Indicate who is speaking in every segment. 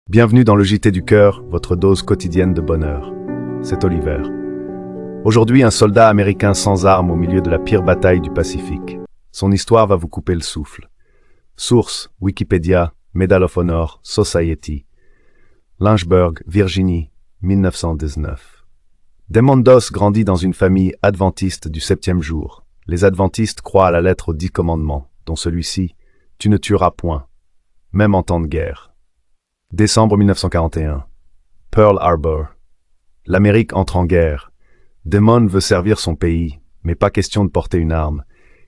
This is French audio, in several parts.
Speaker 1: Bienvenue dans le JT du cœur, votre dose quotidienne de bonheur. C'est Oliver. Aujourd'hui, un soldat américain sans armes au milieu de la pire bataille du Pacifique. Son histoire va vous couper le souffle. Source, Wikipédia, Medal of Honor, Society. Lynchburg, Virginie, 1919. Desmond Doss grandit dans une famille adventiste du 7e jour. Les adventistes croient à la lettre aux 10 commandements, dont celui-ci, « Tu ne tueras point », même en temps de guerre. Décembre 1941. Pearl Harbor. L'Amérique entre en guerre. Desmond veut servir son pays, mais pas question de porter une arme.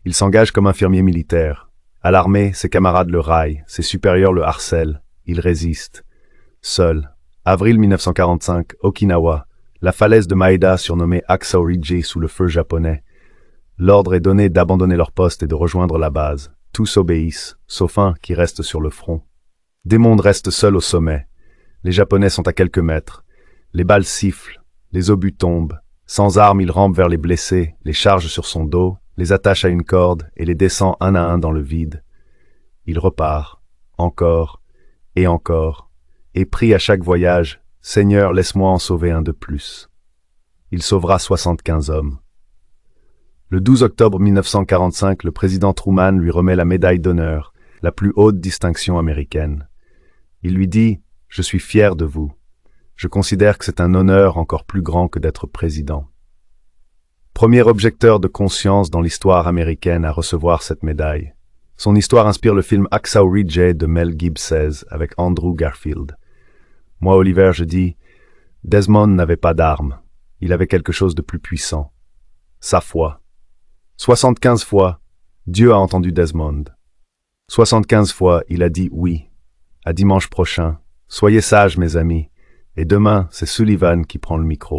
Speaker 1: Il s'engage comme infirmier militaire. À l'armée, ses camarades le raillent, ses supérieurs le harcèlent. Il résiste. Seul. Avril 1945, Okinawa. La falaise de Maeda surnommée Hacksaw Ridge sous le feu japonais. L'ordre est donné d'abandonner leur poste et de rejoindre la base. Tous obéissent, sauf un qui reste sur le front. Desmond reste seul au sommet. Les Japonais sont à quelques mètres. Les balles sifflent, les obus tombent. Sans armes, il rampe vers les blessés, les charge sur son dos, les attache à une corde et les descend un à un dans le vide. Il repart, encore, et prie à chaque voyage, « Seigneur, laisse-moi en sauver un de plus ». Il sauvera 75 hommes. Le 12 octobre 1945, le président Truman lui remet la médaille d'honneur, la plus haute distinction américaine. Il lui dit « Je suis fier de vous. Je considère que c'est un honneur encore plus grand que d'être président. » Premier objecteur de conscience dans l'histoire américaine à recevoir cette médaille. Son histoire inspire le film Hacksaw Ridge de Mel Gibson avec Andrew Garfield. Moi, Oliver, je dis « Desmond n'avait pas d'armes. Il avait quelque chose de plus puissant. Sa foi. 75 fois, Dieu a entendu Desmond. 75 fois, il a dit oui. À dimanche prochain. Soyez sages, mes amis. Et demain, c'est Sullivan qui prend le micro.